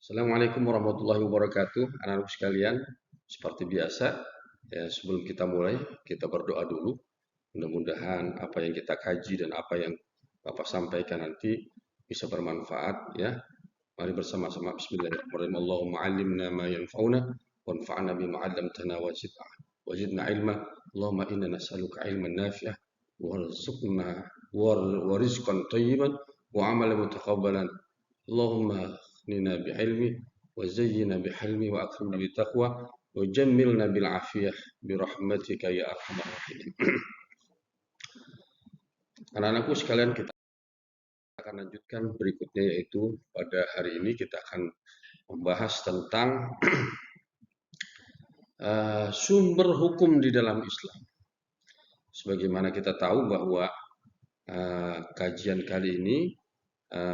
Assalamualaikum warahmatullahi wabarakatuh, anak-anak sekalian. Seperti biasa, ya sebelum kita mulai, kita berdoa dulu. Mudah-mudahan apa yang kita kaji dan apa yang Bapak sampaikan nanti bisa bermanfaat, ya. Mari bersama-sama Bismillahirrahmanirrahim. Allahumma 'allimna ma yanfa'una wanfa'na bima 'allamtana wazidna ilma. Allahumma inna nas'aluka ilman nafi'ah warzuqna wa rizqan thayyiban wa 'amalan mutaqabbalan. Allahumma akhnina bi'ilmi wa zayyina bihalmi wa akrimna bitaqwa wa jammilna bil afiyah bi rahmatika ya arhamar rahimin. Anak-anakku sekalian, kita akan lanjutkan berikutnya, yaitu pada hari ini kita akan membahas tentang sumber hukum di dalam Islam. Sebagaimana kita tahu bahwa kajian kali ini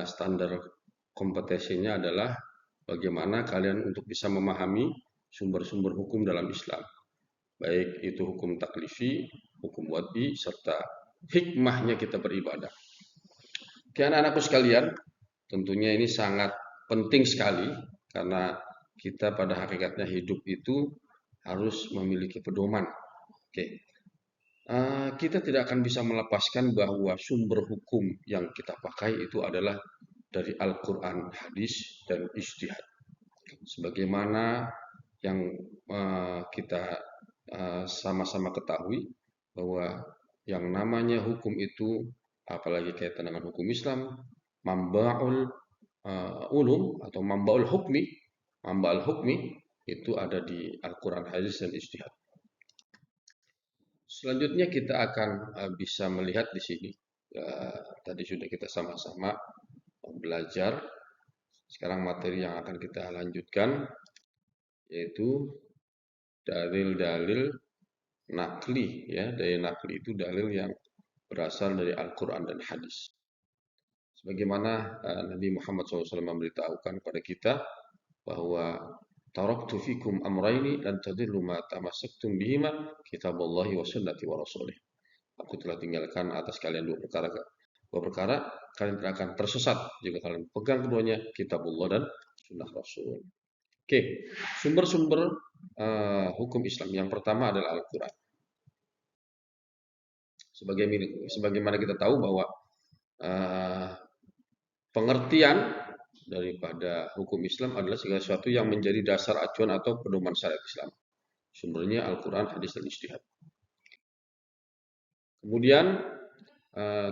standar kompetensinya adalah bagaimana kalian untuk bisa memahami sumber-sumber hukum dalam Islam, baik itu hukum taklifi, hukum wad'i, serta hikmahnya kita beribadah. Oke, anak-anakku sekalian, tentunya ini sangat penting sekali karena kita pada hakikatnya hidup itu harus memiliki pedoman. Oke, kita tidak akan bisa melepaskan bahwa sumber hukum yang kita pakai itu adalah dari Al-Quran, hadis, dan ijtihad. Sebagaimana yang kita sama-sama ketahui bahwa yang namanya hukum itu, apalagi kaitan dengan hukum Islam, mamba'ul ulum atau mamba'ul hukmi itu ada di Al-Quran, hadis, dan ijtihad. Selanjutnya kita akan bisa melihat di sini. Tadi sudah kita sama-sama belajar. Sekarang materi yang akan kita lanjutkan yaitu dalil-dalil nakli, ya. Dalil nakli itu dalil yang berasal dari Al-Quran dan hadis. Sebagaimana Nabi Muhammad SAW memberitahukan kepada kita bahwa taraktu fikum amraini dan tadillu ma tamassaktum bihima kitaballahi wa sunnati wa rasulih. Aku telah tinggalkan atas kalian dua perkara kalian tidak akan tersesat jika kalian pegang keduanya, kitabullah dan sunnah Rasul. Oke, sumber-sumber hukum Islam yang pertama adalah Al-Quran. Sebagaimana kita tahu bahwa pengertian daripada hukum Islam adalah segala sesuatu yang menjadi dasar acuan atau pedoman syariat Islam. Sumbernya Al-Quran, hadis, dan ijtihad. Kemudian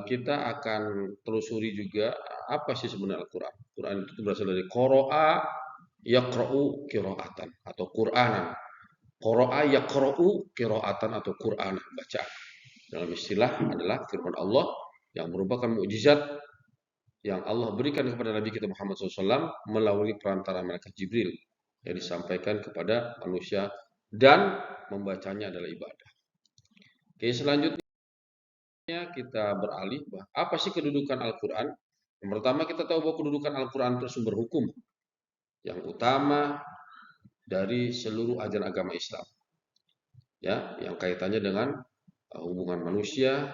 kita akan telusuri juga apa sih sebenarnya Al-Quran. Quran itu berasal dari qara'a yaqra'u qira'atan atau Qur'anan. Qara'a yaqra'u qira'atan atau Qur'an, bacaan. Dalam istilah adalah firman Allah yang merupakan mukjizat yang Allah berikan kepada Nabi kita Muhammad SAW melalui perantara malaikat Jibril yang disampaikan kepada manusia, dan membacanya adalah ibadah. Oke, selanjutnya kita beralih bahwa apa sih kedudukan Al-Quran. Yang pertama, kita tahu bahwa kedudukan Al-Quran itu sumber hukum yang utama dari seluruh ajaran agama Islam, ya, yang kaitannya dengan hubungan manusia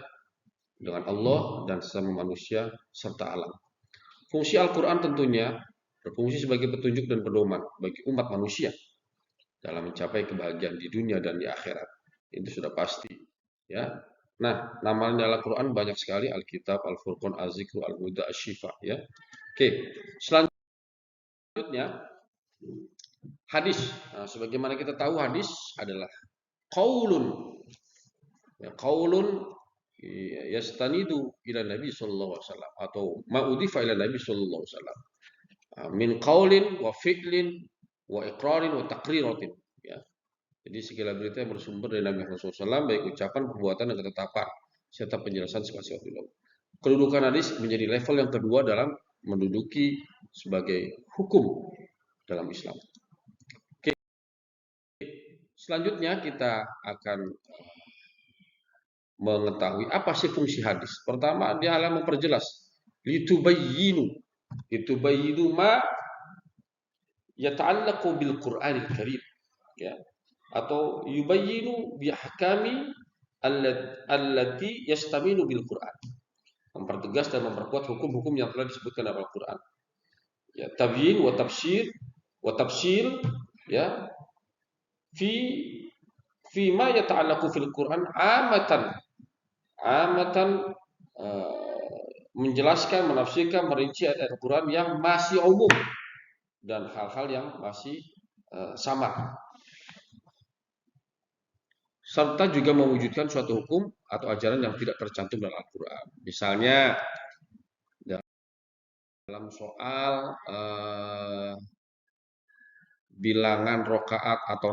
dengan Allah dan sesama manusia serta alam. Fungsi Al-Quran tentunya berfungsi sebagai petunjuk dan pedoman bagi umat manusia dalam mencapai kebahagiaan di dunia dan di akhirat. Itu sudah pasti, ya. Nah, namanya Al-Quran banyak sekali: Alkitab, Al-Furqan, Az-Zikru, Al-Huda, Asy-Syifa, ya. Oke, selanjutnya hadis. Nah, sebagaimana kita tahu hadis adalah qaulun, ya, qaulun yastanidu ila Nabi sallallahu alaihi wasallam atau ma'udifa ila Nabi sallallahu alaihi wasallam min qaulin wa fi'lin wa iqrarin wa taqriratin, ya. Jadi segala berita yang bersumber dari Nabi Muhammad SAW, baik ucapan, perbuatan, dan ketetapan serta penjelasan spasi waktu lalu. Kedudukan hadis menjadi level yang kedua dalam menduduki sebagai hukum dalam Islam. Oke. Selanjutnya kita akan mengetahui apa sih fungsi hadis. Pertama, dia adalah memperjelas, litubayyinu ma yata'allaqu bil Qur'anil Karim, ya, atau yubayyinu bi ahkami allati yastaminu bil Qur'an, mempertegas dan memperkuat hukum-hukum yang telah disebutkan dalam Al-Qur'an. Ya, tabyin wa tafsir wa tafsil, ya, fi ma yata'allaqu fil Quran amatan, amatan, menjelaskan, menafsirkan, merinci ayat Al-Quran yang masih umum dan hal-hal yang masih samar, serta juga mewujudkan suatu hukum atau ajaran yang tidak tercantum dalam Al-Quran. Misalnya dalam soal bilangan rokaat atau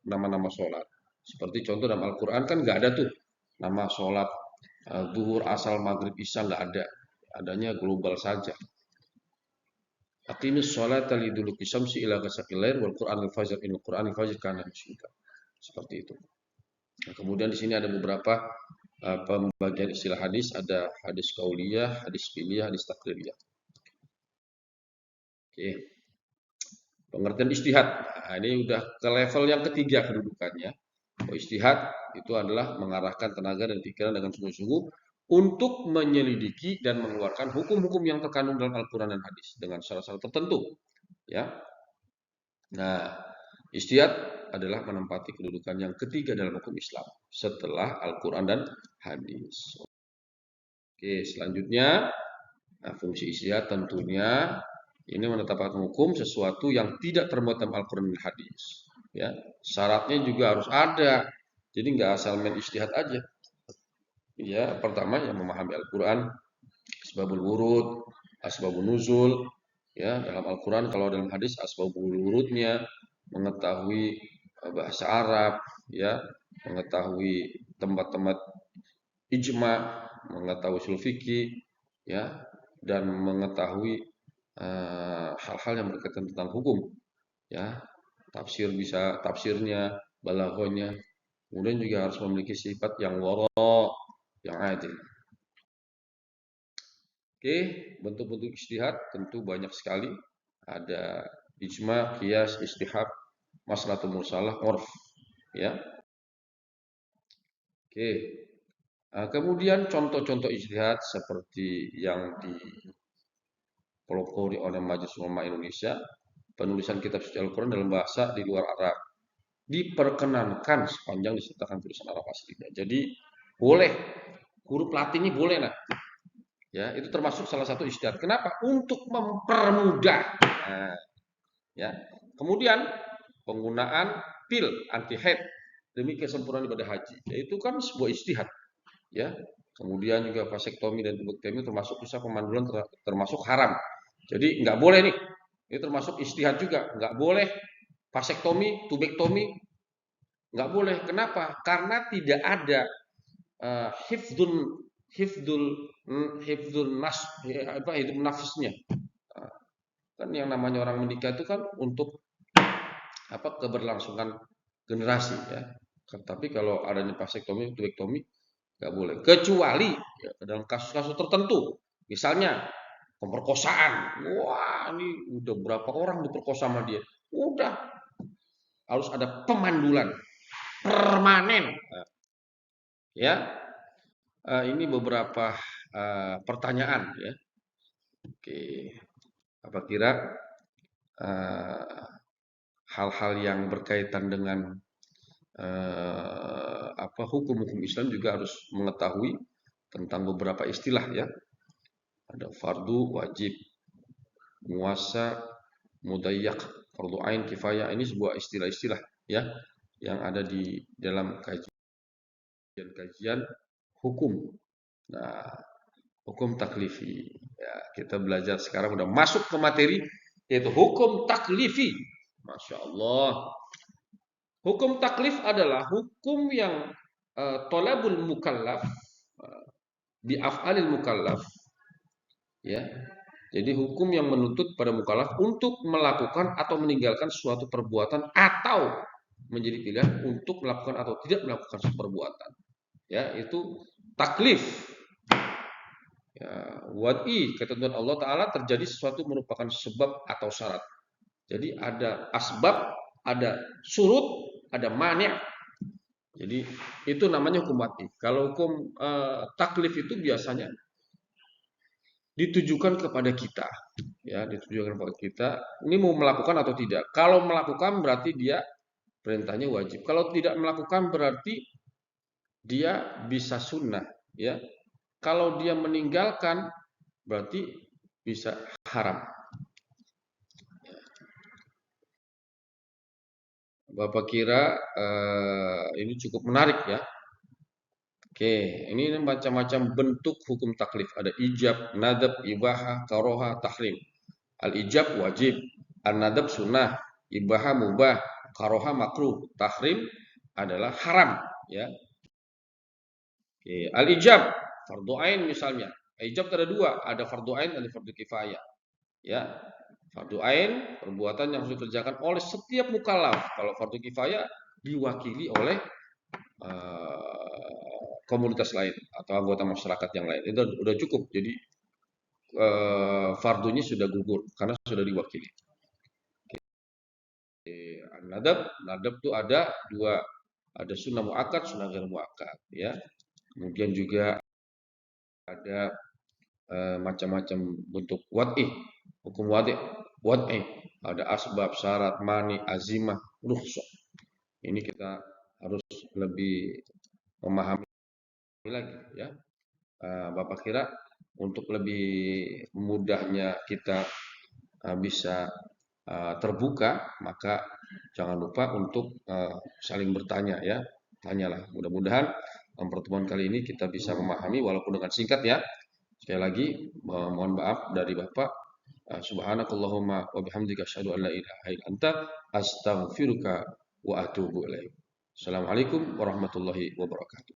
nama-nama sholat. Seperti contoh dalam Al-Quran kan nggak ada tuh nama sholat zuhur, asal, maghrib, isya, nggak ada. Adanya global saja. Aqimis sholata liduluki syamsi ila ghasaqil lail wal Qur'anil fajr inal Qur'anil fajr kana masyhura. Seperti itu. Nah, kemudian di sini ada beberapa pembagian istilah hadis, ada hadis qauliyah, hadis fi'liyah, hadis taqririyah. Oke. Pengertian istihad. Nah, ini udah ke level yang ketiga kedudukannya. Istihad itu adalah mengarahkan tenaga dan pikiran dengan sungguh-sungguh untuk menyelidiki dan mengeluarkan hukum-hukum yang terkandung dalam Al-Quran dan hadis dengan syarat-syarat tertentu. Ya. Nah, istihad adalah menempati kedudukan yang ketiga dalam hukum Islam setelah Al-Quran dan hadis. Oke, selanjutnya fungsi istihad tentunya ini menetapkan hukum sesuatu yang tidak termuat dalam Al-Quran dan hadis. Ya, syaratnya juga harus ada. Jadi nggak asal main istihad aja. Ya, pertama yang memahami Al-Quran, asbabul wurud, asbabun nuzul. Ya, dalam Al-Quran kalau dalam hadis asbabul wurudnya, mengetahui bahasa Arab, ya, mengetahui tempat-tempat ijma, mengetahui usul fikih, ya, dan mengetahui hal-hal yang berkaitan tentang hukum, ya, tafsirnya, balaghahnya. Kemudian juga harus memiliki sifat yang wara, yang adil. Oke, bentuk-bentuk ijtihad tentu banyak sekali. Ada ijma, qiyas, istihab, maslahatul mursalah, urf, ya. Oke. Kemudian contoh-contoh ijtihad seperti yang dipelopori oleh Majelis Ulama Indonesia, penulisan kitab suci Al-Quran dalam bahasa di luar Arab diperkenankan sepanjang disertakan tulisan Arab aslinya. Jadi boleh, huruf Latinnya boleh, nah, ya itu termasuk salah satu ijtihad. Kenapa? Untuk mempermudah. Nah, ya. Kemudian penggunaan pil anti haid demi kesempurnaan ibadah haji, yaitu kan sebuah ijtihad, ya. Kemudian juga vasektomi dan tubektomi termasuk usaha pemandulan termasuk haram. Jadi nggak boleh nih. Ini termasuk ijtihad juga. Nggak boleh vasektomi, tubektomi, nggak boleh. Kenapa? Karena tidak ada hifdzul hifdzul hifdzul nas apa itu nafasnya. Kan yang namanya orang menikah itu kan untuk apa keberlangsungan generasi, ya. Tapi kalau adanya vasektomi, tubektomi nggak boleh. Kecuali ya, dalam kasus-kasus tertentu, misalnya pemerkosaan. Wah, ini udah berapa orang diperkosa sama dia. Udah harus ada pemandulan permanen. Nah, ya, ini beberapa pertanyaan, ya. Oke, apa kira hal-hal yang berkaitan dengan apa hukum-hukum Islam juga harus mengetahui tentang beberapa istilah, ya. Ada fardu, wajib, muasa, mudayyak, fardu ain, kifayah. Ini sebuah istilah-istilah, ya, yang ada di dalam kajian-kajian hukum. Nah, hukum taklifi. Ya, kita belajar sekarang udah masuk ke materi yaitu hukum taklifi. Masya Allah. Hukum taklif adalah hukum yang tolabul mukallaf bi af'alil mukallaf, ya. Jadi hukum yang menuntut pada mukallaf untuk melakukan atau meninggalkan suatu perbuatan atau menjadi pilihan untuk melakukan atau tidak melakukan suatu perbuatan. Ya, itu taklif. Ya, wad'i ketentuan Allah Ta'ala terjadi sesuatu merupakan sebab atau syarat. Jadi ada asbab, ada surut, ada mani'. Jadi itu namanya hukum wad'i. Kalau hukum taklif itu biasanya ditujukan kepada kita, ya, ditujukan kepada kita. Ini mau melakukan atau tidak. Kalau melakukan berarti dia perintahnya wajib. Kalau tidak melakukan berarti dia bisa sunnah, ya. Kalau dia meninggalkan berarti bisa haram. Bapak kira ini cukup menarik ya. Oke, ini macam-macam bentuk hukum taklif. Ada ijab, nadab, ibahah, karoha, tahrim. Al-ijab wajib, an-nadab sunnah, ibahah mubah, karoha makruh, tahrim adalah haram. Ya, oke. Al-ijab fardu ain misalnya. Ijab ada dua, ada fardu ain dan fardu kifayah. Ya, fardu ain perbuatan yang harus dikerjakan oleh setiap mukallaf. Kalau fardu kifayah diwakili oleh komunitas lain atau anggota masyarakat yang lain. Itu udah cukup. Jadi fardunya sudah gugur karena sudah diwakili. Nadab, nadab itu ada dua, ada sunnah muakkad, sunnah ghair muakkad, ya. Kemudian juga ada macam-macam bentuk wad'i, hukum wad'i, ada asbab, syarat, mani, azimah, rukhsah. Ini kita harus lebih memahami lagi, ya. Bapak kira untuk lebih mudahnya kita bisa terbuka, maka jangan lupa untuk saling bertanya, ya. Tanyalah. Mudah-mudahan pertemuan kali ini kita bisa memahami walaupun dengan singkat, ya. Sekali lagi mohon maaf dari Bapak. Subhanakallahumma wa bihamdika asyhadu an la ilaha illa anta astaghfiruka wa atubu ilaik. Assalamualaikum warahmatullahi wabarakatuh.